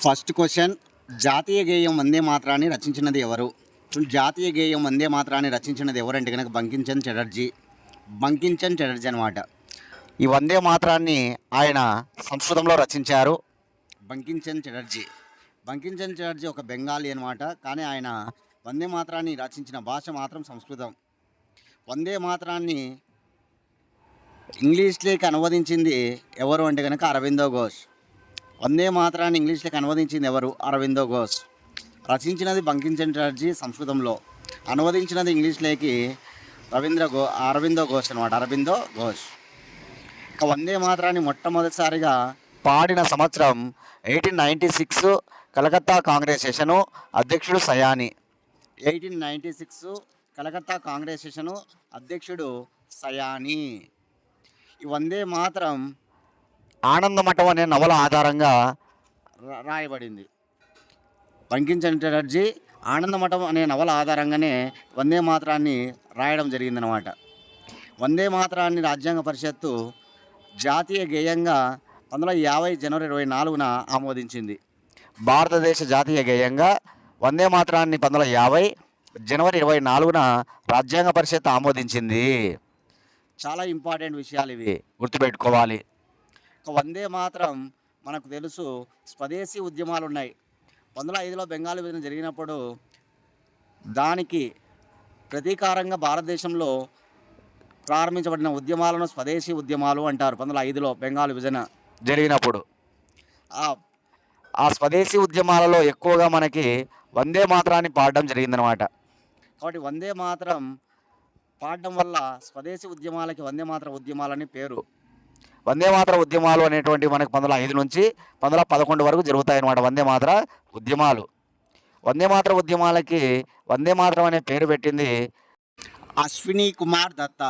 First question, జాతీయ గేయం వందే మాతరాన్ని రచించినది ఎవరు? జాతీయ గేయం వందే మాతరాన్ని రచించినది ఎవరంటే కనుక బంకించంద్ చటర్జీ. బంకించంద్ చటర్జీ అనమాట. ఈ వందే మాతరాన్ని ఆయన సంస్కృతంలో రచించారు. బంకించంద్ చటర్జీ. బంకించంద్ చటర్జీ ఒక బెంగాలీ అనమాట. కానీ ఆయన వందే మాతరాన్ని రచించిన భాష మాత్రం సంస్కృతం. వందే మాతరాన్ని ఇంగ్లీష్లోకి అనువదించింది ఎవరు అంటే కనుక అరవిందో ఘోష్. వందే మాతరాన్ని ఇంగ్లీష్లోకి అనువదించింది ఎవరు? అరవిందో ఘోష్. రచించినది బంకించంద్ చటర్జీ సంస్కృతంలో, అనువదించినది ఇంగ్లీష్లోకి అరవిందో ఘోష్ అనమాట. అరవిందో ఘోష్. ఇక వందే మాతరాన్ని మొట్టమొదటిసారిగా పాడిన సంవత్సరం 1896. కలకత్తా కాంగ్రెస్ సెషను, అధ్యక్షుడు సయాని. 1896 కలకత్తా కాంగ్రెస్ సెషను, అధ్యక్షుడు సయాని. ఈ వందే మాతరం ఆనందమఠం అనే నవల ఆధారంగా రాయబడింది. బంకించంద్ చటర్జీ ఆనందమఠం అనే నవల ఆధారంగానే వందే మాతరాన్ని రాయడం జరిగిందనమాట. వందే మాతరాన్ని రాజ్యాంగ పరిషత్తు జాతీయ గేయంగా 1950 జనవరి 24న ఆమోదించింది. భారతదేశ జాతీయ గేయంగా వందే మాతరాన్ని 1950 జనవరి 24న రాజ్యాంగ పరిషత్ ఆమోదించింది. చాలా ఇంపార్టెంట్ విషయాలు ఇవి, గుర్తుపెట్టుకోవాలి. వందే మాతరం మనకు తెలుసు, స్వదేశీ ఉద్యమాలు ఉన్నాయి. 1905లో బెంగాల్ విభజన జరిగినప్పుడు దానికి ప్రతీకారంగా భారతదేశంలో ప్రారంభించబడిన ఉద్యమాలను స్వదేశీ ఉద్యమాలు అంటారు. 1905లో బెంగాల్ విభజన జరిగినప్పుడు ఆ స్వదేశీ ఉద్యమాలలో ఎక్కువగా మనకి వందే మాతరాన్ని పాడడం జరిగిందనమాట. కాబట్టి వందే మాతరం పాడడం వల్ల స్వదేశీ ఉద్యమాలకి వందే మాతర ఉద్యమాలని పేరు. వందే మాతర ఉద్యమాలు అనేటువంటివి మనకు 1905 నుంచి 1911 వరకు జరుగుతాయన్నమాట. వందే మాతర ఉద్యమాలు. వందే మాతర ఉద్యమాలకి వందే మాతరం అనే పేరు పెట్టింది అశ్విని కుమార్ దత్త.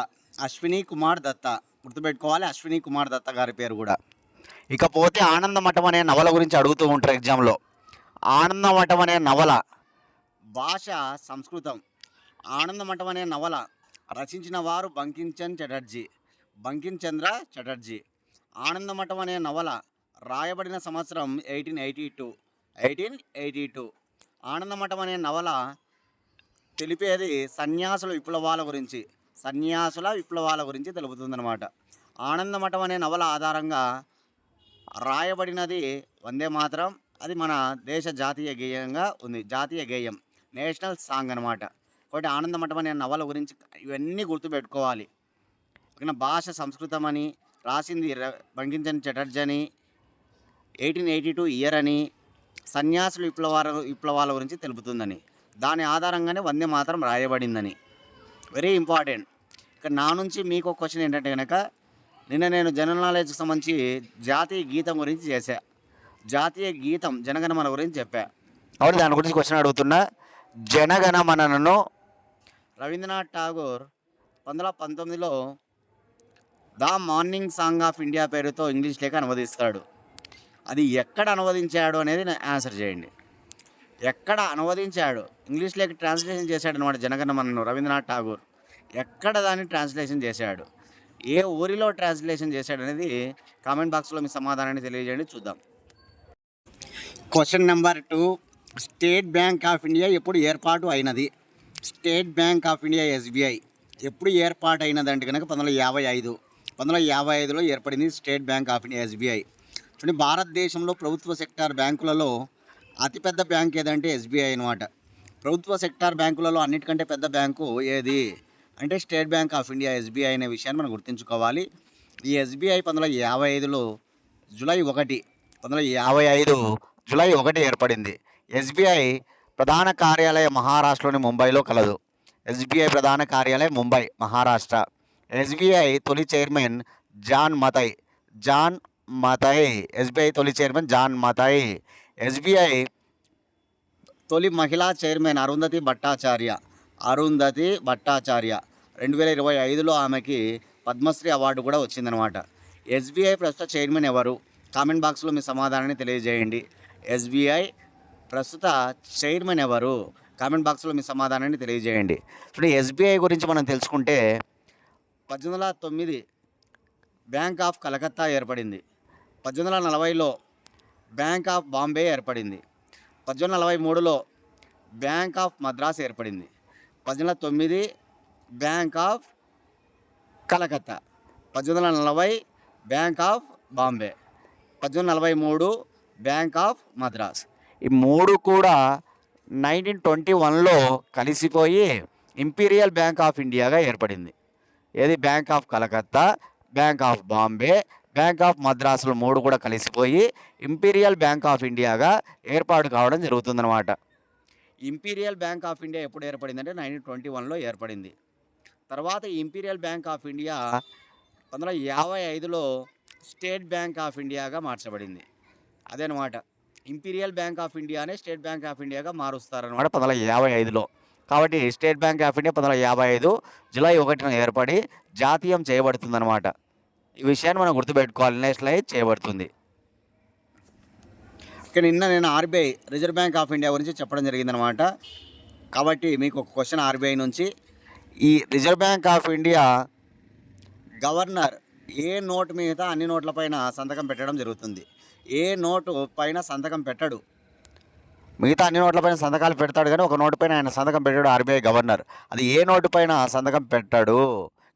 అశ్విని కుమార్ దత్త గుర్తుపెట్టుకోవాలి, అశ్విని కుమార్ దత్త గారి పేరు కూడా. ఇకపోతే ఆనందమఠం అనే నవల గురించి అడుగుతూ ఉంటారు ఎగ్జామ్లో. ఆనందమఠం అనే నవల భాష సంస్కృతం. ఆనందమఠం అనే నవల రచించిన వారు బంకించంద్ చటర్జీ, బంకించంద్ర చటర్జీ. ఆనందమఠం అనే నవల రాయబడిన సంవత్సరం 1882. ఆనందమఠం అనే నవల తెలిపేది సన్యాసుల విప్లవాల గురించి తెలుపుతుందన్నమాట. ఆనందమఠం అనే నవల ఆధారంగా రాయబడినది వందే మాతరం. అది మన దేశ జాతీయ గేయంగా ఉంది. జాతీయ గేయం, నేషనల్ సాంగ్ అనమాట. కాబట్టి ఆనందమఠం అనే నవల గురించి ఇవన్నీ గుర్తుపెట్టుకోవాలి. భాష సంస్కృతం అని, రాసింది బంకించంద్ చటర్జీ అని, 1882 ఇయర్ అని, సన్యాసుల విప్లవాల గురించి తెలుపుతుందని, దాని ఆధారంగానే వందే మాతరం రాయబడిందని. Very important. ఇక నా నుంచి మీకు క్వశ్చన్ ఏంటంటే కనుక, నిన్న నేను జనరల్ నాలెడ్జ్కి సంబంధించి జాతీయ గీతం గురించి చేశా. జాతీయ గీతం జనగణమన గురించి చెప్పా. కాబట్టి దాని గురించి క్వశ్చన్ అడుగుతున్నా. జనగణమనను రవీంద్రనాథ్ ఠాగూర్ 1919లో the morning song of India పేరుతో ఇంగ్లీష్లోకి అనువదిస్తాడు. అది ఎక్కడ అనువదించాడు అనేది ఆన్సర్ చేయండి. ఎక్కడ అనువదించాడు? ఇంగ్లీష్లోకి ట్రాన్స్లేషన్ చేశాడు అనమాట జనగణమనను రవీంద్రనాథ్ ఠాగూర్. ఎక్కడ దాన్ని ట్రాన్స్లేషన్ చేశాడు, ఏ ఊరిలో ట్రాన్స్లేషన్ చేశాడు అనేది కామెంట్ బాక్స్లో మీ సమాధానాన్ని తెలియజేయండి, చూద్దాం. Question number 2, state bank of India ఎప్పుడు ఏర్పాటు అయినది? State bank of India SBI ఎప్పుడు ఏర్పాటు అయినదంటే కనుక 1955. 1955లో ఏర్పడింది state bank of India SBI. చూడండి, భారతదేశంలో ప్రభుత్వ సెక్టార్ బ్యాంకులలో అతిపెద్ద బ్యాంక్ ఏదంటే ఎస్బీఐ అనమాట. ప్రభుత్వ సెక్టార్ బ్యాంకులలో అన్నిటికంటే పెద్ద బ్యాంకు ఏది అంటే state bank of India SBI అనే విషయాన్ని మనం గుర్తుంచుకోవాలి. ఈ ఎస్బీఐ 1955 జూలై 1 ఏర్పడింది. ఎస్బీఐ ప్రధాన కార్యాలయం మహారాష్ట్రలోని ముంబైలో కలదు. ఎస్బీఐ ప్రధాన కార్యాలయం ముంబై, మహారాష్ట్ర. ఎస్బీఐ తొలి చైర్మన్ జాన్ మతై. ఎస్బీఐ తొలి చైర్మన్ జాన్ మతై. ఎస్బీఐ తొలి మహిళా చైర్మన్ అరుంధతి భట్టాచార్య. 2025లో ఆమెకి పద్మశ్రీ అవార్డు కూడా వచ్చిందనమాట. ఎస్బీఐ ప్రస్తుత చైర్మన్ ఎవరు? కామెంట్ బాక్స్లో మీ సమాధానాన్ని తెలియజేయండి. ఎస్బీఐ ప్రస్తుత చైర్మన్ ఎవరు? కామెంట్ బాక్స్లో మీ సమాధానాన్ని తెలియజేయండి. ఇప్పుడు ఎస్బీఐ గురించి మనం తెలుసుకుంటే 1809 బ్యాంక్ ఆఫ్ కలకత్తా ఏర్పడింది. 1840లో బ్యాంక్ ఆఫ్ బాంబే ఏర్పడింది. 1843లో బ్యాంక్ ఆఫ్ మద్రాస్ ఏర్పడింది. 1809 bank of Calcutta. 1840 bank of Bombay. 1843 bank of Madras. ఈ మూడు కూడా 1921లో కలిసిపోయి ఇంపీరియల్ బ్యాంక్ ఆఫ్ ఇండియాగా ఏర్పడింది. ఏది? Bank of Calcutta, bank of Bombay, bank of మద్రాసులు మూడు కూడా కలిసిపోయి ఇంపీరియల్ బ్యాంక్ ఆఫ్ ఇండియాగా ఏర్పాటు కావడం జరుగుతుందన్నమాట. ఇంపీరియల్ బ్యాంక్ ఆఫ్ ఇండియా ఎప్పుడు ఏర్పడిందంటే 1921లో ఏర్పడింది. తర్వాత ఈ ఇంపీరియల్ బ్యాంక్ ఆఫ్ ఇండియా 1955లో స్టేట్ బ్యాంక్ ఆఫ్ ఇండియాగా మార్చబడింది. అదేనమాట, ఇంపీరియల్ బ్యాంక్ ఆఫ్ ఇండియానే స్టేట్ బ్యాంక్ ఆఫ్ ఇండియాగా మారుస్తారనమాట 1955లో. కాబట్టి state bank of India 1955 July 1న ఏర్పడి జాతీయం చేయబడుతుందన్నమాట. ఈ విషయాన్ని మనం గుర్తుపెట్టుకోవాలి, నేషనలైజ్ చేయబడుతుంది. ఇక నిన్న నేను RBI reserve bank of India గురించి చెప్పడం జరిగిందనమాట. కాబట్టి మీకు ఒక క్వశ్చన్ ఆర్బీఐ నుంచి. ఈ reserve bank of India governor A note మీద అన్ని నోట్లపైన సంతకం పెట్టడం జరుగుతుంది? ఏ నోటు పైన సంతకం పెట్టడు? మిగతా అన్ని నోట్లపైన సంతకాలు పెడతాడు, కానీ ఒక నోటు పైన ఆయన సంతకం పెట్టాడు ఆర్బీఐ గవర్నర్. అది ఏ నోటు పైన సంతకం పెట్టాడు?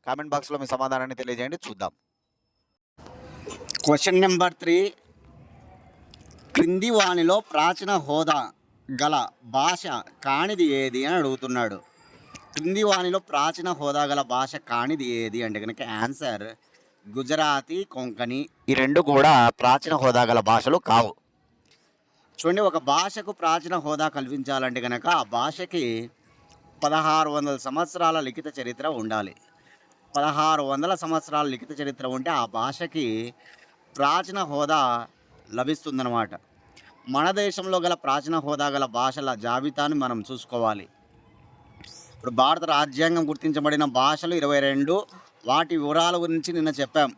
కామెంట్ బాక్స్లో మీ సమాధానాన్ని తెలియజేయండి, చూద్దాం. Question number 3. క్రింది వానిలో ప్రాచీన హోదా గల భాష కానిది ఏది అని అడుగుతున్నాడు. క్రింది వానిలో ప్రాచీన హోదా గల భాష కానిది ఏది అంటే కనుక ఆన్సర్ గుజరాతీ, కొంకణి. ఈ రెండు కూడా ప్రాచీన హోదా గల భాషలు కావు. చూడండి, ఒక భాషకు ప్రాచీన హోదా కల్పించాలంటే కనుక ఆ భాషకి 1600 సంవత్సరాల లిఖిత చరిత్ర ఉండాలి. 1600 సంవత్సరాల లిఖిత చరిత్ర ఉంటే ఆ భాషకి ప్రాచీన హోదా లభిస్తుందన్నమాట. మన దేశంలో గల ప్రాచీన హోదా గల భాషల జాబితాను మనం చూసుకోవాలి. ఇప్పుడు భారత రాజ్యాంగం గుర్తించబడిన భాషలు 22. వాటి వివరాల గురించి నిన్న చెప్పాం,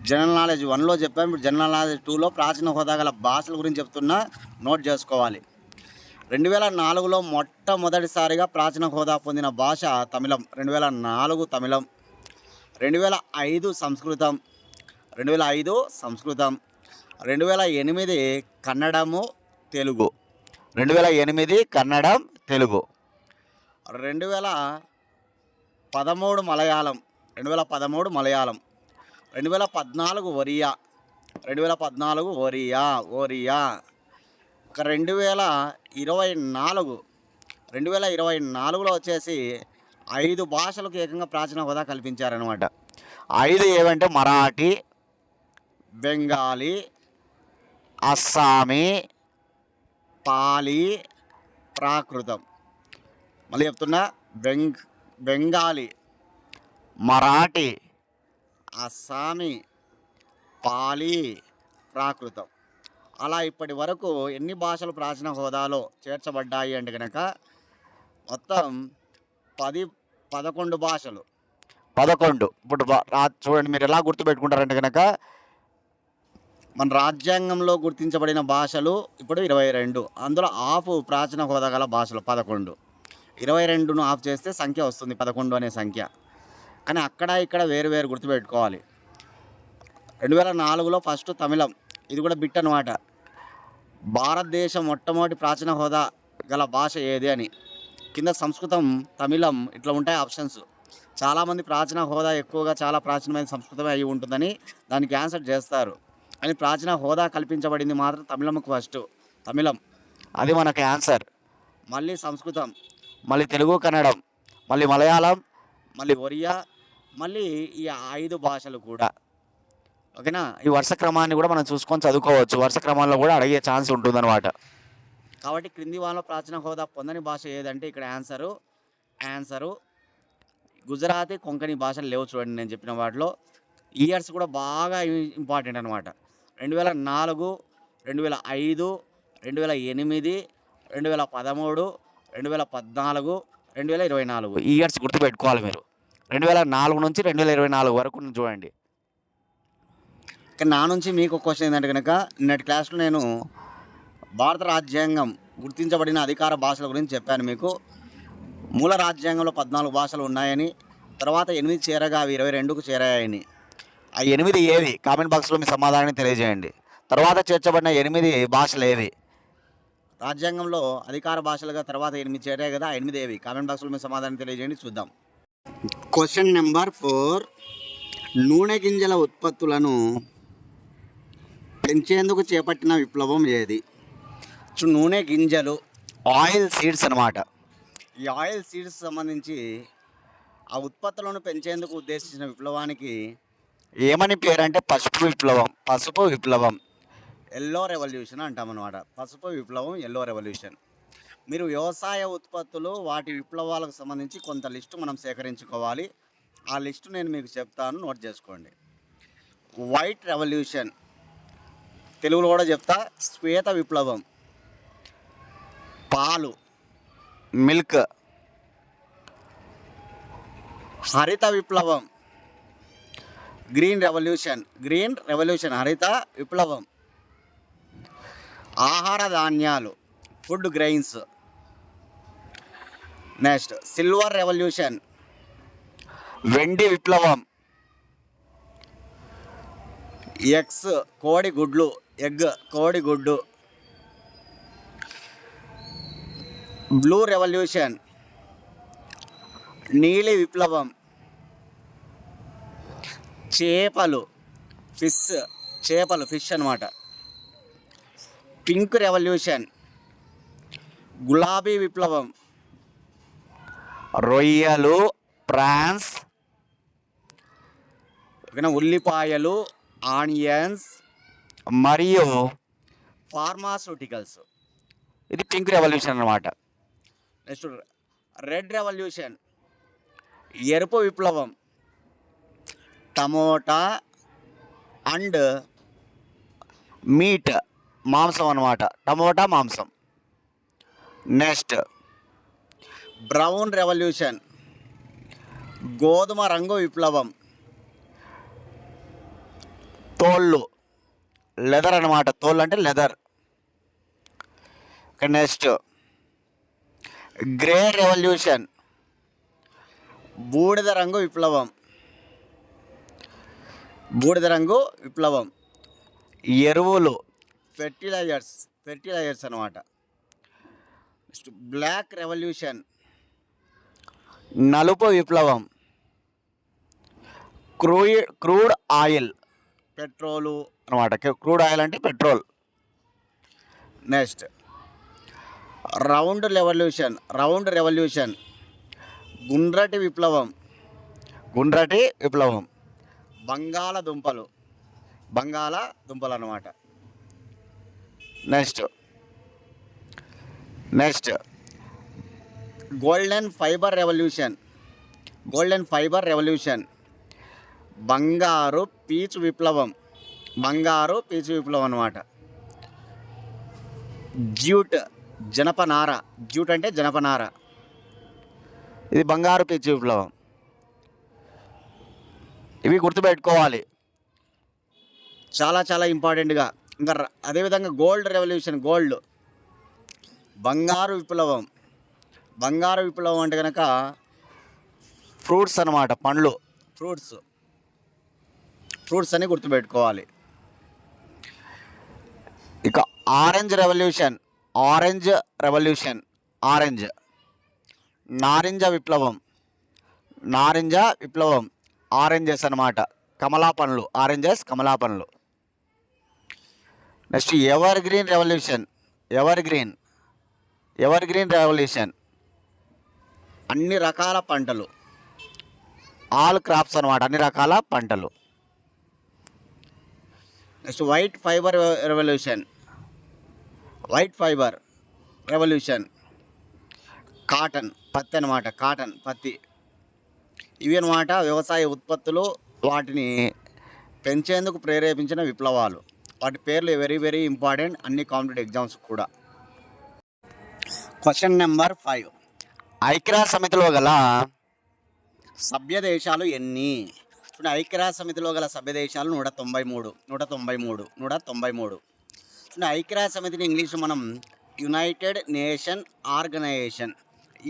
జనరల్ నాలెడ్జ్ 1లో చెప్పాం. ఇప్పుడు జనరల్ నాలెడ్జ్ 2లో ప్రాచీన హోదా గల భాషల గురించి చెప్తున్నా, నోట్ చేసుకోవాలి. 2004లో మొట్టమొదటిసారిగా ప్రాచీన హోదా పొందిన భాష తమిళం. 2004 తమిళం. 2005 సంస్కృతం. 2008 కన్నడము, తెలుగు. 2008 కన్నడం, తెలుగు. 2013 మలయాళం. 2014 ఒరియా. 2014 ఒరియా. 2024లో వచ్చేసి 5 భాషలకు ఏకంగా ప్రాచీన హోదా కల్పించారనమాట. 5 ఏవంటే మరాఠీ, బెంగాలీ, అస్సామీ, పాలీ, ప్రాకృతం. మళ్ళీ చెప్తున్నా, బెంగాలీ, మరాఠీ, అస్సామీ, పాలీ, ప్రాకృతం. అలా ఇప్పటి వరకు ఎన్ని భాషలు ప్రాచీన హోదాలో చేర్చబడ్డాయి అంటే కనుక మొత్తం 11 భాషలు. 11. ఇప్పుడు చూడండి, మీరు ఎలా గుర్తుపెట్టుకుంటారంటే కనుక మన రాజ్యాంగంలో గుర్తించబడిన భాషలు ఇప్పుడు 22. అందులో ఆఫ్ ప్రాచీన హోదా గల భాషలు 11. 22ను ఆఫ్ చేస్తే సంఖ్య వస్తుంది 11 అనే సంఖ్య. కానీ అక్కడ ఇక్కడ వేరు గుర్తుపెట్టుకోవాలి. 2004లో ఫస్ట్ తమిళం. ఇది కూడా బిట్ అనమాట. భారతదేశం మొట్టమొదటి ప్రాచీన హోదా గల భాష ఏది అని. కింద సంస్కృతం, తమిళం ఇట్లా ఉంటాయి ఆప్షన్స్. చాలామంది ప్రాచీన హోదా ఎక్కువగా చాలా ప్రాచీనమైన సంస్కృతమే అయి ఉంటుందని దానికి ఆన్సర్ చేస్తారు. కానీ ప్రాచీన హోదా కల్పించబడింది మాత్రం తమిళంకు ఫస్ట్. తమిళం అది మనకి ఆన్సర్. మళ్ళీ సంస్కృతం, మళ్ళీ తెలుగు, కన్నడం, మళ్ళీ మలయాళం, మళ్ళీ ఒరియా, మళ్ళీ ఈ 5 భాషలు కూడా. ఓకేనా? ఈ వరుస క్రమాన్ని కూడా మనం చూసుకొని చదువుకోవచ్చు. వరుస క్రమంలో కూడా అడిగే ఛాన్స్ ఉంటుందన్నమాట. కాబట్టి క్రింది వాళ్ళలో ప్రాచీన హోదా పొందని భాష ఏదంటే ఇక్కడ ఆన్సరు గుజరాతీ, కొంకణి భాషలు లేవు. చూడండి, నేను చెప్పిన వాటిలో ఇయర్స్ కూడా బాగా ఇంపార్టెంట్ అనమాట. 2004, 2005, 2008, 2013, 2014, 2024 ఇయర్స్ గుర్తుపెట్టుకోవాలి మీరు. 2004 నుంచి 2024 వరకు చూడండి. నా నుంచి మీకు క్వశ్చన్ ఏంటంటే కనుక నిన్నటి క్లాస్లో నేను భారత రాజ్యాంగం గుర్తించబడిన అధికార భాషల గురించి చెప్పాను మీకు. మూల రాజ్యాంగంలో 14 భాషలు ఉన్నాయని, తర్వాత 8 చేరగా అవి 22కు చేరాయని. ఆ 8 ఏవి? కామెంట్ బాక్స్లో మీ సమాధానాన్ని తెలియజేయండి. తర్వాత చేర్చబడిన 8 భాషలు ఏవి? రాజ్యాంగంలో అధికార భాషలుగా తర్వాత 8 చేరాయి కదా, 8 ఏవి? కామెంట్ బాక్స్లో మీ సమాధానం తెలియజేయండి, చూద్దాం. Question number 4. నూనె గింజల ఉత్పత్తులను పెంచేందుకు చేపట్టిన విప్లవం ఏది? నూనె గింజలు, ఆయిల్ సీడ్స్ అన్నమాట. ఈ ఆయిల్ సీడ్స్ సంబంధించి ఆ ఉత్పత్తులను పెంచేందుకు ఉద్దేశించిన విప్లవానికి ఏమని పేరంటే పసుపు విప్లవం, ఎల్లో రెవల్యూషన్ అంటామన్నమాట. పసుపు విప్లవం, ఎల్లో రెవల్యూషన్. మీరు వ్యవసాయ ఉత్పత్తులు వాటి విప్లవాలకు సంబంధించి కొంత లిస్టు మనం సేకరించుకోవాలి. ఆ లిస్టు నేను మీకు చెప్తాను, నోట్ చేసుకోండి. వైట్ రెవల్యూషన్, తెలుగులో కూడా చెప్తా, శ్వేత విప్లవం, పాలు, మిల్క్. హరిత విప్లవం, గ్రీన్ రెవల్యూషన్, హరిత విప్లవం. ఆహార ధాన్యాలు, food grains. Next silver revolution, వెండి విప్లవం. ఎగ్స్, కోడిగుడ్లు, కోడిగుడ్డు. బ్లూ రెవల్యూషన్, నీలి విప్లవం. చేపలు, ఫిష్ అన్నమాట. పింక్ రెవల్యూషన్, గులాబీ విప్లవం. రొయ్యలు, ప్రాన్స్, ఉల్లిపాయలు, ఆనియన్స్ మరియు ఫార్మాస్యూటికల్స్. ఇది పింక్ రెవల్యూషన్ అన్నమాట. నెక్స్ట్ రెడ్ రెవల్యూషన్, ఎరుపు విప్లవం. టమోటా అండ్ మీట్, మాంసం అన్నమాట. టమోటా మాంసం. నెక్స్ట్ బ్రౌన్ రెవల్యూషన్, గోధుమ రంగు విప్లవం. తోళ్ళు, లెదర్ అన్నమాట. తోళ్ళు అంటే లెదర్. నెక్స్ట్ గ్రే రెవల్యూషన్, బూడిద రంగు విప్లవం. ఎరువులు, ఫెర్టిలైజర్స్ అన్నమాట. నెక్స్ట్ బ్లాక్ రెవల్యూషన్, నలుపు విప్లవం. క్రూడ్ ఆయిల్, పెట్రోలు అనమాట. క్రూడ్ ఆయిల్ అంటే పెట్రోల్. నెక్స్ట్ రౌండ్ రెవల్యూషన్, గుండ్రటి విప్లవం. బంగాళదుంపలు అన్నమాట. నెక్స్ట్ గోల్డెన్ ఫైబర్ రెవల్యూషన్, బంగారు పీచు విప్లవం అన్నమాట. జ్యూట్ అంటే జనపనార. ఇది బంగారు పీచు విప్లవం. ఇవి గుర్తుపెట్టుకోవాలి చాలా చాలా ఇంపార్టెంట్గా. ఇంకా అదేవిధంగా గోల్డ్ రెవల్యూషన్, బంగారు విప్లవం అంటే కనుక ఫ్రూట్స్ అన్నమాట. పండ్లు, ఫ్రూట్స్ అని గుర్తుపెట్టుకోవాలి. ఇక ఆరెంజ్ రెవల్యూషన్, నారింజ విప్లవం. ఆరెంజెస్ అన్నమాట. కమలా పండ్లు. నెక్స్ట్ ఎవర్ గ్రీన్ రెవల్యూషన్, అన్ని రకాల పంటలు. ఆల్ క్రాప్స్ అన్నమాట, అన్ని రకాల పంటలు. Next white fibre revolution, cotton, పత్తి అన్నమాట. పత్తి. ఇవి అన్నమాట వ్యవసాయ ఉత్పత్తులు, వాటిని పెంచేందుకు ప్రేరేపించిన విప్లవాలు. వాటి పేర్లు వెరీ వెరీ ఇంపార్టెంట్ అన్ని కాంపిటేటివ్ ఎగ్జామ్స్ కూడా. Question number 5. ఐక్యరాజ్య సమితిలో గల సభ్య దేశాలు ఎన్ని? ఐక్యరాజ్య సమితిలో గల సభ్య దేశాలు 193. ఐక్యరాజ్య సమితిని ఇంగ్లీష్ మనం యునైటెడ్ నేషన్ ఆర్గనైజేషన్,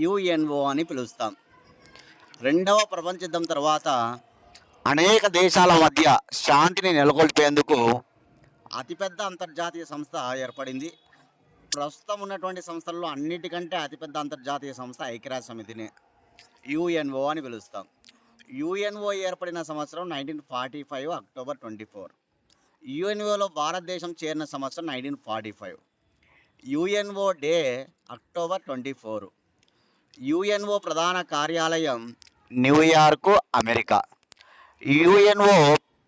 UNO అని పిలుస్తాం. రెండవ ప్రపంచ యుద్ధం తర్వాత అనేక దేశాల మధ్య శాంతిని నెలకొల్పేందుకు అతిపెద్ద అంతర్జాతీయ సంస్థ ఏర్పడింది. ప్రస్తుతం ఉన్నటువంటి సంస్థల్లో అన్నిటికంటే అతిపెద్ద అంతర్జాతీయ సంస్థ ఐక్యరాజ్య సమితిని యుఎన్ఓ అని పిలుస్తాం. యుఎన్ఓ ఏర్పడిన సంవత్సరం 1945 అక్టోబర్ 24. యుఎన్ఓలో భారతదేశం చేరిన సంవత్సరం 1945. UNO day October 24. యుఎన్ఓ ప్రధాన కార్యాలయం New York, America. UNO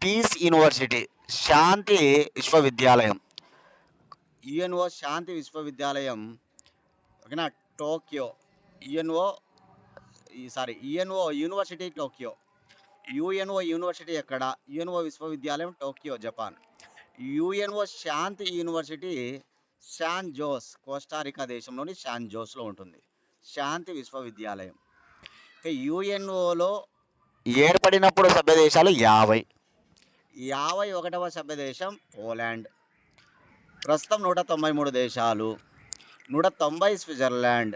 peace university శాంతి విశ్వవిద్యాలయం. యుఎన్ఓ శాంతి విశ్వవిద్యాలయం ఓకేనా Tokyo. UNO UNO university Tokyo. UNO university ఎక్కడ? యుఎన్ఓ విశ్వవిద్యాలయం టోక్యో, జపాన్. యుఎన్ఓ శాంతి యూనివర్సిటీ శాన్ జోస్, కోస్టారికా దేశంలోని శాన్ జోస్లో ఉంటుంది. శాంతి విశ్వవిద్యాలయం. యుఎన్ఓలో ఏర్పడినప్పుడు సభ్య దేశాలు 50. 51వ సభ్య దేశం పోలాండ్. ప్రస్తుతం 193 దేశాలు. 190 స్విట్జర్లాండ్,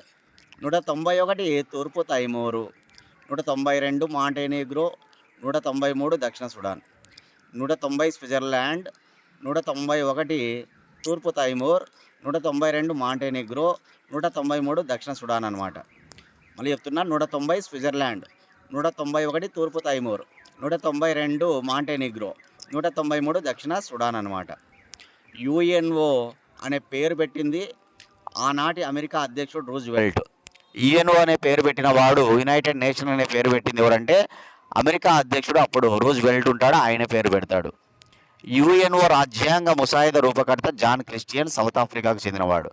191 తూర్పు తైమూరు, 192 మాంటెనీగ్రో, 193 దక్షిణ సుడాన్. 190 స్విట్జర్లాండ్, 191 తూర్పు తైమూర్, 192 మాంటెనీగ్రో, 193 దక్షిణ సుడాన్ అనమాట. మళ్ళీ చెప్తున్నా, 190 స్విట్జర్లాండ్, 191 తూర్పు తైమూర్, 192 మాంటెనీగ్రో, 193 దక్షిణ సుడాన్ అనమాట. యుఎన్ఓ అనే పేరు పెట్టింది ఆనాటి అమెరికా అధ్యక్షుడు రూజ్వెల్ట్. యుఎన్ఓ అనే పేరు పెట్టిన వాడు, యునైటెడ్ నేషన్ అనే పేరు పెట్టింది ఎవరంటే అమెరికా అధ్యక్షుడు అప్పుడు రూజ్వెల్ట్ ఉంటాడు, ఆయన పేరు పెడతాడు. యుఎన్ఓ రాజ్యాంగ ముసాయిదా రూపకర్త జాన్ క్రిస్టియన్, సౌత్ ఆఫ్రికాకు చెందినవాడు.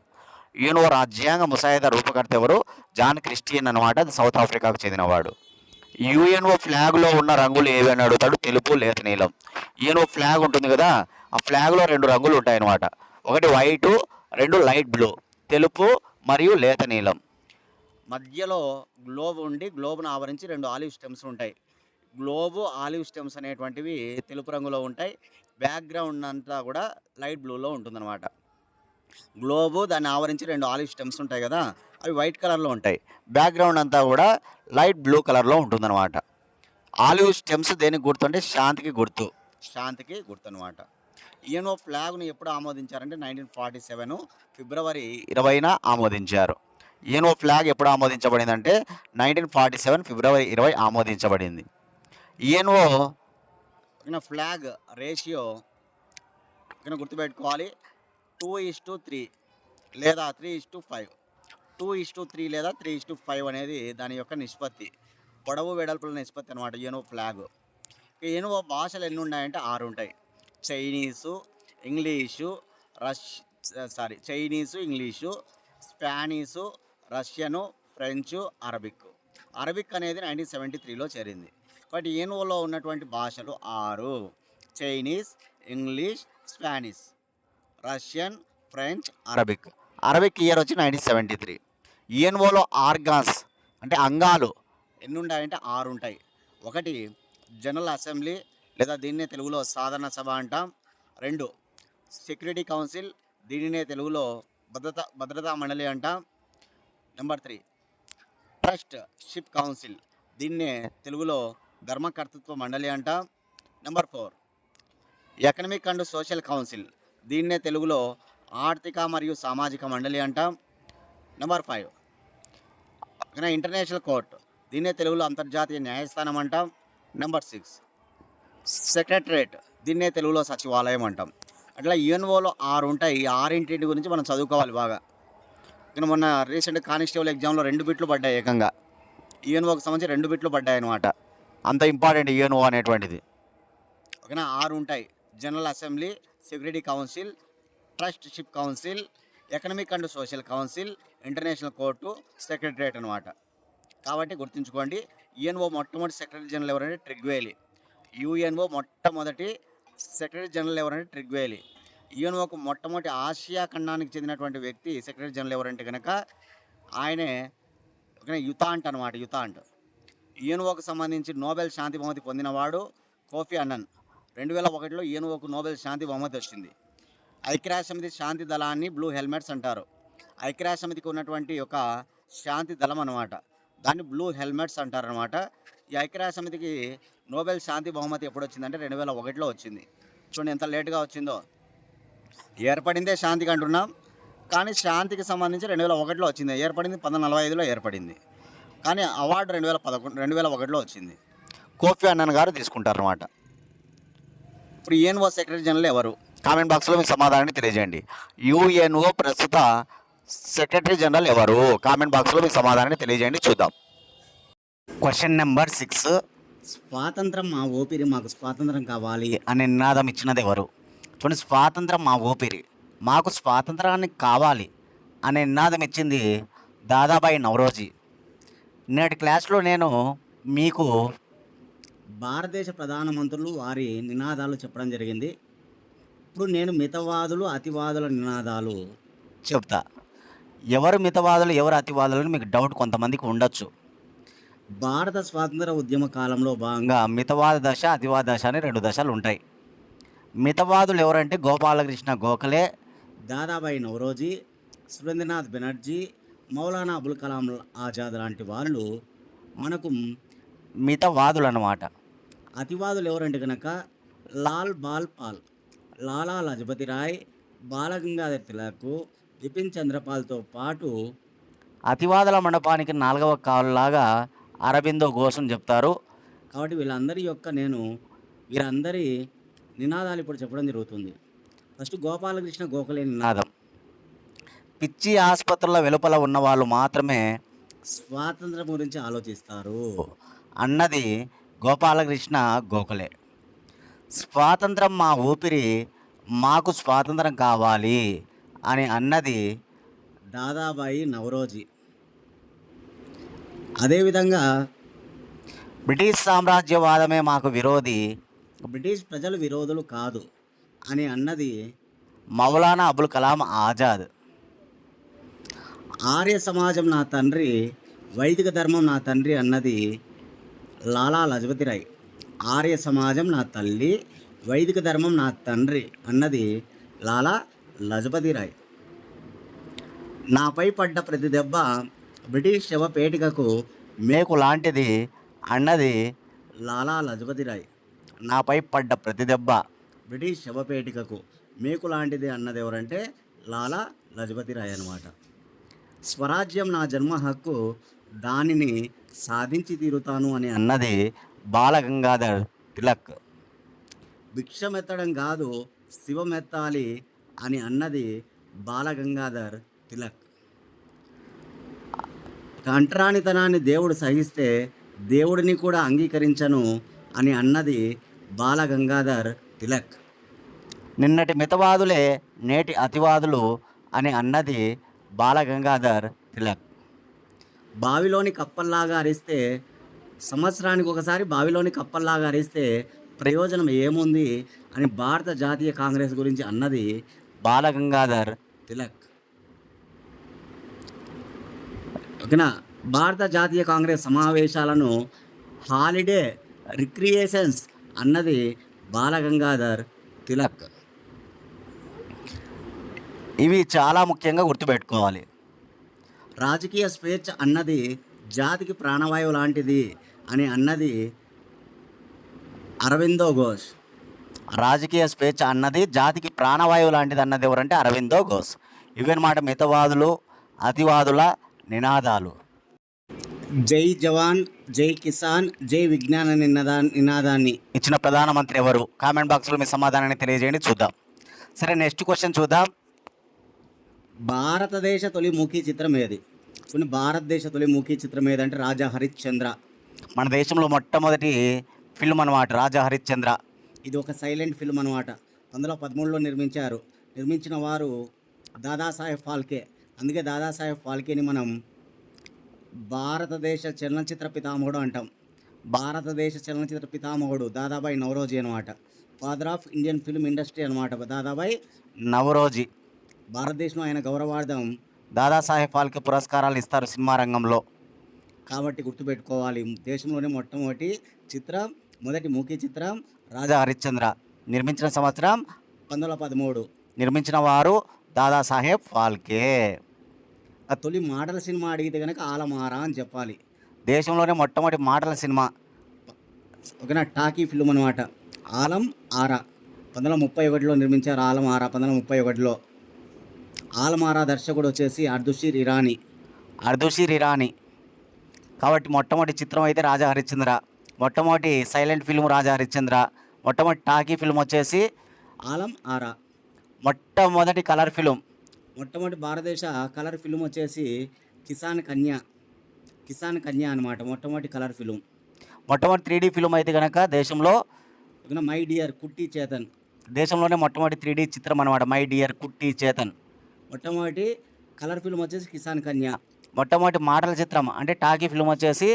యుఎన్ఓ రాజ్యాంగ ముసాయిదా రూపకర్త ఎవరు? జాన్ క్రిస్టియన్ అనమాట, సౌత్ ఆఫ్రికాకు చెందినవాడు. యుఎన్ఓ ఫ్లాగ్లో ఉన్న రంగులు ఏవి అని అడుగుతాడు. తెలుపు, లేత నీలం. యుఎన్ఓ ఫ్లాగ్ ఉంటుంది కదా, ఆ ఫ్లాగ్లో 2 రంగులు ఉంటాయన్నమాట. ఒకటి వైటు, 2 లైట్ బ్లూ. తెలుపు మరియు లేత నీలం. మధ్యలో గ్లోబ్ ఉండి గ్లోబ్ను ఆవరించి 2 ఆలివ్ స్టెమ్స్ ఉంటాయి. గ్లోబు, ఆలివ్ స్టెమ్స్ అనేటువంటివి తెలుపు రంగులో ఉంటాయి. బ్యాక్గ్రౌండ్ అంతా కూడా లైట్ బ్లూలో ఉంటుందన్నమాట. గ్లోబు దాన్ని ఆవరించి 2 ఆలివ్ స్టెమ్స్ ఉంటాయి కదా, అవి వైట్ కలర్లో ఉంటాయి. బ్యాక్గ్రౌండ్ అంతా కూడా లైట్ బ్లూ కలర్లో ఉంటుందన్నమాట. ఆలివ్ స్టెమ్స్ దేనికి గుర్తు అంటే శాంతికి గుర్తు. శాంతికి గుర్తు అనమాట. యుఎన్ఓ ఫ్లాగ్ను ఎప్పుడు ఆమోదించారంటే 1947 ఫిబ్రవరి 20న ఆమోదించారు. యుఎన్ఓ ఫ్లాగ్ ఎప్పుడు ఆమోదించబడిందంటే 1947 ఫిబ్రవరి 20 ఆమోదించబడింది. యుఎన్ఓ ఫ్లాగ్ రేషియో గుర్తుపెట్టుకోవాలి, 2:3 లేదా 3:5. 2:3 లేదా 3:5 అనేది దాని యొక్క నిష్పత్తి, పొడవు వెడల్పుల నిష్పత్తి అనమాట యుఎన్ఓ ఫ్లాగ్. యుఎన్ఓ భాషలు ఎన్ని ఉన్నాయంటే 6 ఉంటాయి. Chinese, English, Chinese, English, Spanish, Russian, French, Arabic. Arabic అనేది 1973లో చేరింది. బట్ యుఎన్ఓలో ఉన్నటువంటి భాషలు 6: Chinese, English, Spanish, Russian, French, Arabic. Arabic year వచ్చి 1973. యుఎన్ఓలో ఆర్గాన్స్ అంటే అంగాలు ఎన్ని ఉంటాయంటే 6 ఉంటాయి. ఒకటి జనరల్ అసెంబ్లీ లేదా దీన్నే తెలుగులో సాధారణ సభ అంటాం. 2 సెక్యూరిటీ కౌన్సిల్, దీనినే తెలుగులో భద్రతా మండలి అంటాం. నెంబర్ 3 ట్రస్ట్ షిప్ కౌన్సిల్, దీన్నే తెలుగులో ధర్మకర్తృత్వ మండలి అంటాం. Number 4 economic and social council, దీన్నే తెలుగులో ఆర్థిక మరియు సామాజిక మండలి అంటాం. నెంబర్ 5 ఇంటర్నేషనల్ కోర్ట్, దీన్నే తెలుగులో అంతర్జాతీయ న్యాయస్థానం అంటాం. నెంబర్ 6 సెక్రటరేట్, దీన్నే తెలుగులో సచివాలయం అంటాం. అట్లా యుఎన్ఓలో 6 ఉంటాయి. ఈ 6 గురించి మనం చదువుకోవాలి బాగా. మొన్న రీసెంట్ కానిస్టేబుల్ ఎగ్జామ్లో 2 బిట్లు పడ్డాయి. ఏకంగా యుఎన్ఓకి సంబంధించి 2 బిట్లు పడ్డాయి అనమాట. అంత ఇంపార్టెంట్ యుఎన్ఓ అనేటువంటిది. ఓకేనా, 6 ఉంటాయి. General assembly, security council, trust ship council, economic and social council, international court, secretariat అనమాట. కాబట్టి గుర్తుంచుకోండి, యుఎన్ఓ మొట్టమొదటి సెక్రటరీ జనరల్ ఎవరంటే ట్రిగ్వేలి. యుఎన్ఓ మొట్టమొదటి సెక్రటరీ జనరల్ ఎవరంటే ట్రిగ్వేలి. యుఎన్ఓకు మొట్టమొదటి ఆసియా ఖండానికి చెందినటువంటి వ్యక్తి సెక్రటరీ జనరల్ ఎవరంటే కనుక ఆయనే యుతాంట్ అనమాట. యుతాంట్. యుఎన్ఓకు సంబంధించి నోబెల్ శాంతి బహుమతి పొందినవాడు కోఫీ అన్నన్. 2001లో యుఎన్ఓకు నోబెల్ శాంతి బహుమతి వచ్చింది. ఐక్యరాజ్యసమితి శాంతి దళాన్ని బ్లూ హెల్మెట్స్ అంటారు. ఐక్యరాజ్యసమితికి ఉన్నటువంటి ఒక శాంతి దళం అనమాట, దాన్ని బ్లూ హెల్మెట్స్ అంటారనమాట. ఈ ఐక్యరాజ్యసమితికి నోబెల్ శాంతి బహుమతి ఎప్పుడు వచ్చిందంటే 2001లో వచ్చింది. చూడండి ఎంత లేట్గా వచ్చిందో. ఏర్పడిందే శాంతికి అంటున్నాం, కానీ శాంతికి సంబంధించి 2001లో వచ్చింది. ఏర్పడింది 1945లో ఏర్పడింది. కానీ అవార్డు 2001లో వచ్చింది. కోఫీ అన్నన్ గారు తీసుకుంటారన్నమాట. ఇప్పుడు యుఎన్ఓ సెక్రటరీ జనరల్ ఎవరు? కామెంట్ బాక్స్లో మీ సమాధానాన్ని తెలియజేయండి. యుఎన్ఓ ప్రస్తుత సెక్రటరీ జనరల్ ఎవరు? కామెంట్ బాక్స్లో మీ సమాధానాన్ని తెలియజేయండి, చూద్దాం. Question number 6. స్వాతంత్రం మా ఊపిరి, మాకు స్వాతంత్రం కావాలి అనే నినాదం ఇచ్చినది ఎవరు? చూడండి, స్వాతంత్రం మా ఊపిరి, మాకు స్వాతంత్రాన్ని కావాలి అనే నినాదం ఇచ్చింది దాదాబాయి నౌరోజీ. నేటి క్లాస్లో నేను మీకు భారతదేశ ప్రధానమంత్రులు వారి నినాదాలు చెప్పడం జరిగింది. ఇప్పుడు నేను మితవాదులు అతివాదుల నినాదాలు చెప్తా. ఎవరు మితవాదులు ఎవరు అతివాదులు మీకు డౌట్ కొంతమందికి ఉండొచ్చు. భారత స్వాతంత్ర ఉద్యమ కాలంలో భాగంగా మితవాద దశ అతివాద దశ అని 2 దశలు ఉంటాయి. మితవాదులు ఎవరంటే గోపాలకృష్ణ గోఖలే, దాదాబాయి నౌరోజీ, సురేంద్రనాథ్ బెనర్జీ, మౌలానా అబుల్ కలాం ఆజాద్ లాంటి వాళ్ళు మనకు మితవాదులు అన్నమాట. అతివాదులు ఎవరంటే కనుక లాల్ బాల్ పాల్, లాలా లజపతి రాయ్, బాలగంగాధర్ తిలక్, బిపిన్ చంద్రపాల్తో పాటు అతివాదుల మండపానికి 4వ కాలులాగా అరబిందో ఘోష్ చెప్తారు. కాబట్టి వీరందరి నినాదాలు ఇప్పుడు చెప్పడం జరుగుతుంది. ఫస్ట్ గోపాలకృష్ణ గోఖలే నినాదం. పిచ్చి ఆసుపత్రుల వెలుపల ఉన్న వాళ్ళు మాత్రమే స్వాతంత్రం గురించి ఆలోచిస్తారు అన్నది గోపాలకృష్ణ గోఖలే. స్వాతంత్రం మా ఊపిరి, మాకు స్వాతంత్రం కావాలి అని అన్నది దాదాబాయి నౌరోజీ. అదేవిధంగా బ్రిటిష్ సామ్రాజ్యవాదమే మాకు విరోధి, బ్రిటిష్ ప్రజలు విరోధులు కాదు అని అన్నది మౌలానా అబుల్ కలాం ఆజాద్. ఆర్య సమాజం నా తండ్రి, వైదిక ధర్మం నా తండ్రి అన్నది లాలా లజపతి రాయ్. ఆర్య సమాజం నా తల్లి, వైదిక ధర్మం నా తండ్రి అన్నది లాలా లజపతి రాయ్. నాపై పడ్డ ప్రతి దెబ్బ బ్రిటిష్ శవపేటికకు మేకు లాంటిది అన్నది లాలా లజపతి రాయ్. నాపై పడ్డ ప్రతి దెబ్బ బ్రిటిష్ శవపేటికకు మేకు లాంటిది అన్నది ఎవరంటే లాలా లజపతి రాయ్ అన్నమాట. స్వరాజ్యం నా జన్మ హక్కు, దానిని సాధించి తీరుతాను అని అన్నది బాలగంగాధర్ తిలక్. భిక్షమెత్తడం కాదు శివమెత్తాలి అని అన్నది బాలగంగాధర్ తిలక్. కంటరానితనాన్ని దేవుడు సహిస్తే దేవుడిని కూడా అంగీకరించను అని అన్నది బాలగంగాధర్ తిలక్. నిన్నటి మితవాదులే నేటి అతివాదులు అని అన్నది బాలగంగాధర్ తిలక్. బావిలోని కప్పల్లాగా అరిస్తే, సంవత్సరానికి ఒకసారి బావిలోని కప్పల్లాగా అరిస్తే ప్రయోజనం ఏముంది అని భారత జాతీయ కాంగ్రెస్ గురించి అన్నది బాలగంగాధర్ తిలక్. ఓకేనా. భారత జాతీయ కాంగ్రెస్ సమావేశాలను హాలిడే రిక్రియేషన్స్ అన్నది బాలగంగాధర్ తిలక్. ఇవి చాలా ముఖ్యంగా గుర్తుపెట్టుకోవాలి. రాజకీయ స్వేచ్ఛ అన్నది జాతికి ప్రాణవాయువు లాంటిది అని అన్నది అరవిందో ఘోష్. రాజకీయ స్వేచ్ఛ అన్నది జాతికి ప్రాణవాయువు లాంటిది అన్నది ఎవరంటే అరవిందో ఘోష్. ఇవన్నమాట మితవాదులు అతివాదుల నినాదాలు. జై జవాన్, జై కిసాన్, జై విజ్ఞాన నినాదాన్ని ఇచ్చిన ప్రధానమంత్రి ఎవరు? కామెంట్ బాక్స్లో మీ సమాధానాన్ని తెలియజేయండి, చూద్దాం. సరే, నెక్స్ట్ క్వశ్చన్ చూద్దాం. భారతదేశ తొలి మూకీ చిత్రం ఏది? కొన్ని భారతదేశ తొలి మూకీ చిత్రం ఏదంటే రాజా హరిశ్చంద్ర. మన దేశంలో మొట్టమొదటి ఫిల్మ్ అనమాట రాజా హరిశ్చంద్ర. ఇది ఒక సైలెంట్ ఫిల్మ్ అనమాట. 1913లో నిర్మించారు. నిర్మించిన వారు దాదాసాహెబ్ ఫాల్కే. అందుకే దాదాసాహెబ్ ఫాల్కేని మనం భారతదేశ చలనచిత్ర పితామహుడు అంటాం. భారతదేశ చలనచిత్ర పితామహుడు దాదాబాయి నౌరోజీ అనమాట. Father of Indian film industry అనమాట దాదాబాయి నౌరోజీ. భారతదేశంలో ఆయన గౌరవార్థం దాదాసాహెబ్ ఫాల్కే పురస్కారాలు ఇస్తారు సినిమా రంగంలో. కాబట్టి గుర్తుపెట్టుకోవాలి, దేశంలోనే మొదటి మూకీ చిత్రం రాజా హరిశ్చంద్ర. నిర్మించిన సంవత్సరం 1913. నిర్మించిన వారు దాదాసాహెబ్ ఫాల్కే. ఆ తొలి మాటల సినిమా అడిగితే కనుక ఆలమారా అని చెప్పాలి. దేశంలోనే మొట్టమొదటి మాటల సినిమా ఓకేనా, టాకీ ఫిల్మ్ అనమాట. ఆలం ఆరా 1931లో నిర్మించారు ఆలమారా. 1931లో ఆలమారా దర్శకుడు వచ్చేసి అర్దుషీర్ ఇరానీ. కాబట్టి మొట్టమొదటి చిత్రం అయితే రాజా హరిశ్చంద్ర, మొట్టమొదటి సైలెంట్ ఫిల్మ్ రాజా హరిశ్చంద్ర, మొట్టమొదటి టాకీ ఫిల్మ్ వచ్చేసి ఆలం ఆరా. మొట్టమొదటి కలర్ ఫిల్మ్, మొట్టమొదటి భారతదేశ కలర్ ఫిల్మ్ వచ్చేసి కిసాన్ కన్య అనమాట. మొట్టమొదటి కలర్ ఫిల్మ్. మొట్టమొదటి 3D ఫిల్మ్ అయితే కనుక దేశంలో మై డియర్ కుట్టి చేతన్. దేశంలోనే మొట్టమొదటి 3D చిత్రం అనమాట మై డియర్ కుట్టి చేతన్. మొట్టమొదటి కలర్ ఫిల్మ్ వచ్చేసి కిసాన్ కన్య. మొట్టమొదటి మాటల చిత్రం అంటే టాకీ ఫిల్మ్ వచ్చేసి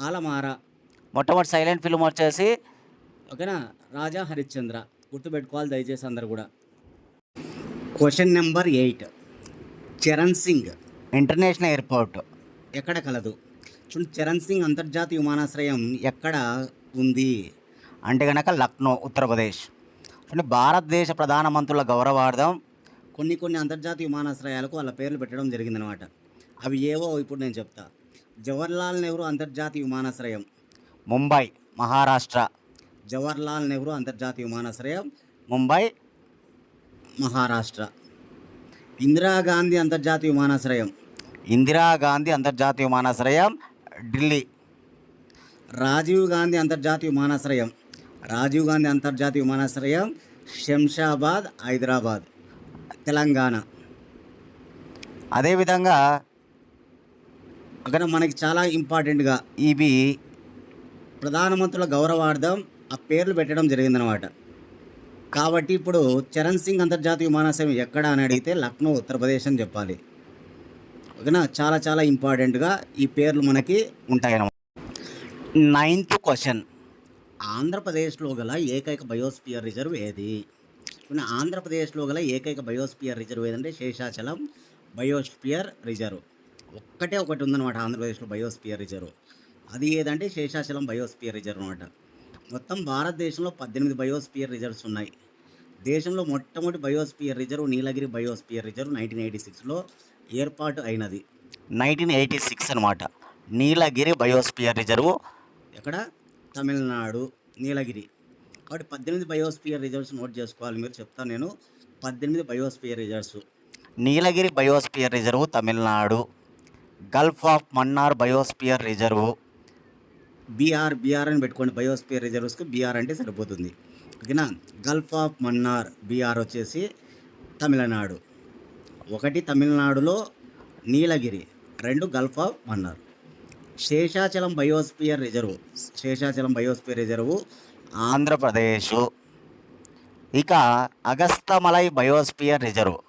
ఆలమారా. మొట్టమొదటి సైలెంట్ ఫిల్మ్ వచ్చేసి ఓకేనా రాజా హరిశ్చంద్ర. గుర్తుపెట్టుకోవాలి దయచేసి అందరు కూడా. Question number 8. Charan Singh international airport ఎక్కడ కలదు? చూడండి, చరణ్ సింగ్ అంతర్జాతీయ విమానాశ్రయం ఎక్కడ ఉంది అంటే కనుక లక్నో, ఉత్తరప్రదేశ్. చూడండి, భారతదేశ ప్రధానమంత్రుల గౌరవార్థం కొన్ని అంతర్జాతీయ విమానాశ్రయాలకు వాళ్ళ పేర్లు పెట్టడం జరిగిందనమాట. అవి ఏవో ఇప్పుడు నేను చెప్తా. జవహర్లాల్ నెహ్రూ అంతర్జాతీయ విమానాశ్రయం ముంబై, మహారాష్ట్ర. జవహర్లాల్ నెహ్రూ అంతర్జాతీయ విమానాశ్రయం ముంబై, మహారాష్ట్ర. ఇందిరాగాంధీ అంతర్జాతీయ విమానాశ్రయం ఢిల్లీ. రాజీవ్ గాంధీ అంతర్జాతీయ విమానాశ్రయం శంషాబాద్, హైదరాబాద్, తెలంగాణ. అదేవిధంగా అక్కడ మనకి చాలా ఇంపార్టెంట్గా ఇవి ప్రధానమంత్రుల గౌరవార్థం ఆ పేర్లు పెట్టడం జరిగిందనమాట. కాబట్టి ఇప్పుడు చరణ్ సింగ్ అంతర్జాతీయ విమానాశ్రయం ఎక్కడ అని అడిగితే లక్నో, ఉత్తరప్రదేశ్ అని చెప్పాలి. ఓకేనా, చాలా ఇంపార్టెంట్గా ఈ పేర్లు మనకి ఉంటాయన్నమాట. 9th question. ఆంధ్రప్రదేశ్లో గల ఏకైక బయోస్పియర్ రిజర్వ్ ఏది? ఆంధ్రప్రదేశ్లో గల ఏకైక బయోస్పియర్ రిజర్వ్ ఏదంటే శేషాచలం బయోస్పియర్ రిజర్వ్. ఒకటి ఉందన్నమాట ఆంధ్రప్రదేశ్లో బయోస్పియర్ రిజర్వ్. అది ఏదంటే శేషాచలం బయోస్పియర్ రిజర్వ్ అనమాట. మొత్తం భారతదేశంలో 18 బయోస్పియర్ రిజర్వ్స్ ఉన్నాయి. దేశంలో మొట్టమొదటి బయోస్పియర్ రిజర్వ్ నీలగిరి బయోస్పియర్ రిజర్వ్ 1986లో ఏర్పాటు అయినది. 1986 అనమాట. నీలగిరి బయోస్పియర్ రిజర్వ్ ఎక్కడ? తమిళనాడు, నీలగిరి. కాబట్టి 18 బయోస్పియర్ రిజర్వ్స్ నోట్ చేసుకోవాలి మీరు. చెప్తాను నేను 18 biosphere reserves. Nilgiri biosphere reserve Tamil Nadu. Gulf of Mannar biosphere reserve BR అని పెట్టుకోండి. బయోస్పియర్ రిజర్వ్స్కి బీఆర్ అంటే సరిపోతుంది. ఓకేనా. గల్ఫ్ ఆఫ్ మన్నార్ బీఆర్ వచ్చేసి తమిళనాడు. 1 తమిళనాడులో Nilgiri, 2 gulf of Mannar. Seshachalam biosphere reserve Andhra Pradesh. ఇక అగస్తమలై బయోస్పియర్ రిజర్వ్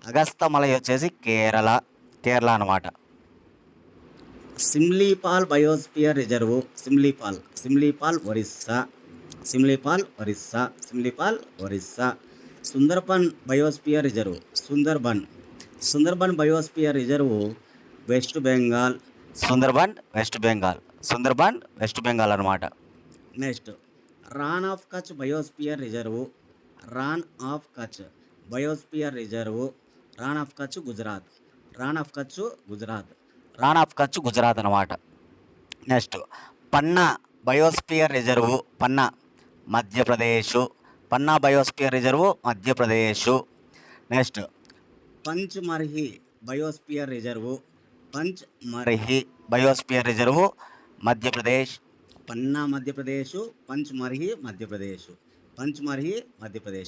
అగస్తమలై వచ్చేసి కేరళ అనమాట. Similipal biosphere reserve Similipal Orissa. Sundarban biosphere reserve Sundarban biosphere reserve west Bengal. Sundarban west Bengal అనమాట. Next Rann of Kutch biosphere reserve Gujarat అనమాట. Next Panna biosphere reserve Madhya Pradesh. Next Pachmarhi biosphere reserve Madhya Pradesh. Panna Madhya Pradesh, Pachmarhi Madhya Pradesh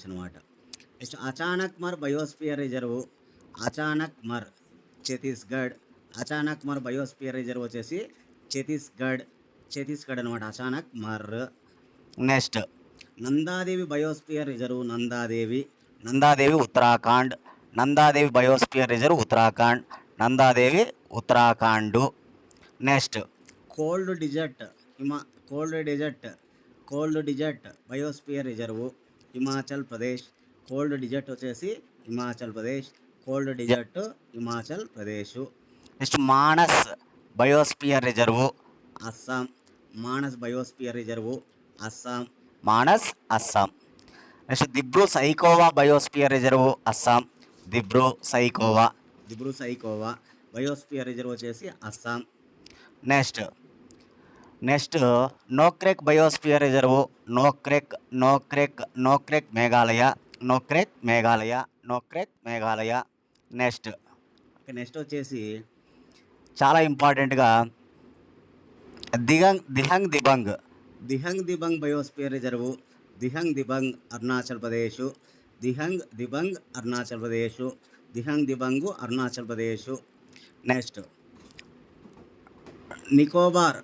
అనమాట. Next Achanakmar biosphere reserve Achanakmar biosphere reserve వచ్చేసి ఛత్తీస్గఢ్ అనమాట. Achanakmar. Next Nanda Devi biosphere reserve Uttarakhand. Nanda Devi biosphere reserve Uttarakhand. Next cold desert biosphere reserve Himachal Pradesh. Next Manas biosphere reserve Assam. Assam. Next Dibru Saikhowa biosphere reserve Assam. Dibru Saikhowa biosphere reserve వచ్చేసి Assam. Next next Nokrek biosphere reserve, Nokrek Nokrek Nokrek Meghalaya, Nokrek Meghalaya, Nokrek Meghalaya. Next next వచ్చేసి చాలా ఇంపార్టెంట్గా Dihang Dibang, Dihang Dibang biosphere reserve, Dihang Dibang Arunachal Pradesh, Dihang Dibang Arunachal Pradesh, Dihang Dibang Arunachal Pradesh. Next Nicobar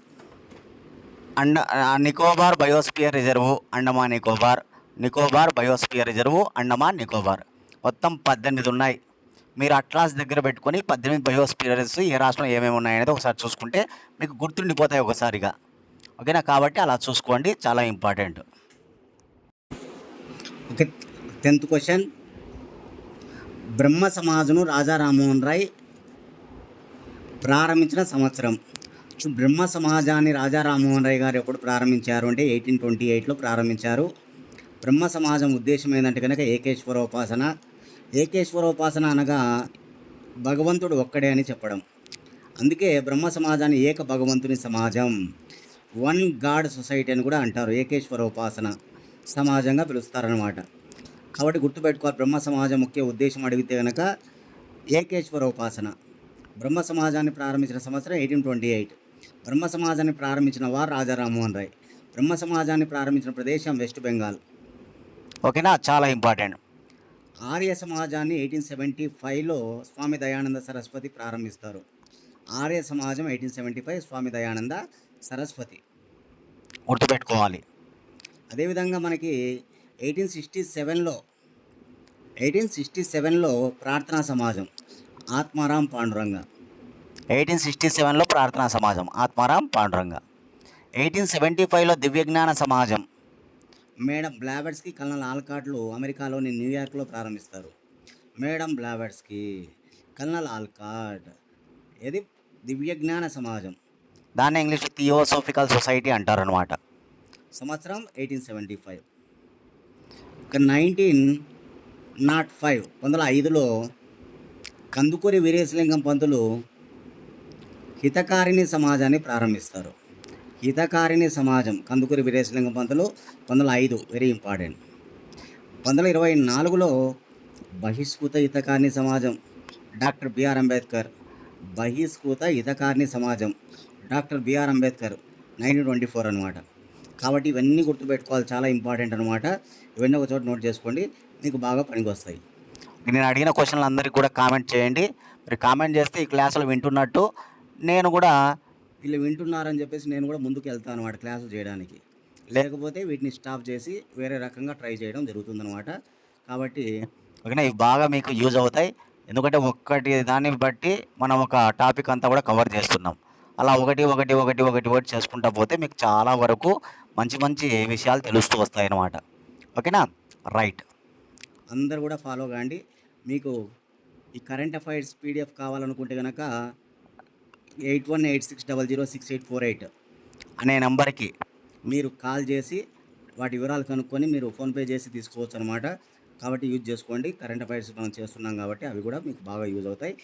Nicobar biosphere reserve, Andaman Nicobar, Nicobar biosphere reserve, Andaman Nicobar. మొత్తం 18 ఉన్నాయి. మీరు atlas దగ్గర పెట్టుకొని 18 బయోస్ఫియర్స్ ఏ రాష్ట్రంలో ఏమేమి ఉన్నాయనేది ఒకసారి చూసుకుంటే మీకు గుర్తుండిపోతాయి ఒకసారిగా. ఓకేనా? కాబట్టి అలా చూసుకోండి, చాలా ఇంపార్టెంట్. ఓకే. 10th క్వశ్చన్, బ్రహ్మ సమాజను రాజా రామ్మోహన్ రాయ్ ప్రారంభించిన సంవత్సరం. బ్రహ్మ సమాజాన్ని రాజా రామ్మోహన్ రాయ్ గారు ఎప్పుడు ప్రారంభించారు అంటే 1828లో ప్రారంభించారు. బ్రహ్మ సమాజం ఉద్దేశం ఏంటంటే కనుక ఏకేశ్వరోపాసన. ఏకేశ్వరోపాసన అనగా భగవంతుడు ఒక్కడే అని చెప్పడం. అందుకే బ్రహ్మ సమాజాన్ని ఏక భగవంతుని సమాజం, వన్ గాడ్ సొసైటీ అని కూడా అంటారు. ఏకేశ్వరోపాసన సమాజంగా పిలుస్తారనమాట. కాబట్టి గుర్తుపెట్టుకోవాలి, బ్రహ్మ సమాజం ముఖ్య ఉద్దేశం అడిగితే కనుక ఏకేశ్వరోపాసన. బ్రహ్మ సమాజాన్ని ప్రారంభించిన సంవత్సరం 1828. బ్రహ్మ సమాజాన్ని ప్రారంభించిన వారు రాజా రామ్మోహన్ రాయ్. బ్రహ్మ సమాజాన్ని ప్రారంభించిన ప్రదేశం వెస్ట్ బెంగాల్. ఓకేనా? చాలా ఇంపార్టెంట్. ఆర్య సమాజాన్ని 1875లో స్వామి దయానంద సరస్వతి ప్రారంభిస్తారు. ఆర్య సమాజం 1875 స్వామి దయానంద సరస్వతి గుర్తుపెట్టుకోవాలి. అదేవిధంగా మనకి 1867లో ప్రార్థనా సమాజం ఆత్మారాం పాండురంగ. 1867లో ప్రార్థనా సమాజం ఆత్మారాం పాండురంగ. 1875లో దివ్యజ్ఞాన సమాజం మేడం బ్లావెట్స్కి, కల్నల్ ఆల్కాట్లు అమెరికాలోని న్యూయార్క్లో ప్రారంభిస్తారు. Madam Blavatsky, colonel Allcott. ఇది దివ్యజ్ఞాన సమాజం. దాన్ని ఇంగ్లీష్ థియోసోఫికల్ సొసైటీ అంటారనమాట. సంవత్సరం 1875. 1905లో కందుకూరి వీరేశలింగం పంతులు హితకారిణి సమాజాన్ని ప్రారంభిస్తారు. హితకారిణి సమాజం కందుకూరి వీరేశలింగం పంతులు 1905, వెరీ ఇంపార్టెంట్. 1924లో బహిష్కృత హితకారిణి సమాజం డాక్టర్ బిఆర్ అంబేద్కర్. బహిష్కృత హితకారిణి సమాజం డాక్టర్ బిఆర్ అంబేద్కర్ 1924 అనమాట. కాబట్టి ఇవన్నీ గుర్తుపెట్టుకోవాలి, చాలా ఇంపార్టెంట్ అనమాట. ఇవన్నీ ఒక చోట నోట్ చేసుకోండి, మీకు బాగా పనికి వస్తాయి. నేను అడిగిన క్వశ్చన్లు అందరికీ కూడా కామెంట్ చేయండి. మీరు కామెంట్ చేస్తే ఈ క్లాసులు వింటున్నట్టు నేను కూడా వీళ్ళు వింటున్నారని చెప్పేసి నేను కూడా ముందుకు వెళ్తాను అనమాట క్లాసులు చేయడానికి. లేకపోతే వీటిని స్టాప్ చేసి వేరే రకంగా ట్రై చేయడం జరుగుతుందన్నమాట. కాబట్టి ఓకేనా, ఇవి బాగా మీకు యూజ్ అవుతాయి. ఎందుకంటే ఒక్కటి దాన్ని బట్టి మనం ఒక టాపిక్ అంతా కూడా కవర్ చేస్తున్నాం. అలా ఒకటి చేసుకుంటా పోతే మీకు చాలా వరకు మంచి మంచి విషయాలు తెలుస్తూ వస్తాయి అన్నమాట. ఓకేనా? రైట్. అందరు కూడా ఫాలో కాండి. మీకు ఈ కరెంట్ అఫైర్స్ పీడిఎఫ్ కావాలనుకుంటే కనుక 8186006848 అనే నెంబర్కి మీరు కాల్ చేసి వాటి వివరాలు కనుక్కొని మీరు ఫోన్పే చేసి తీసుకోవచ్చు అనమాట. కాబట్టి యూజ్ చేసుకోండి. కరెంట్ అఫైర్స్ మనం చేస్తున్నాం కాబట్టి అవి కూడా మీకు బాగా యూజ్ అవుతాయి.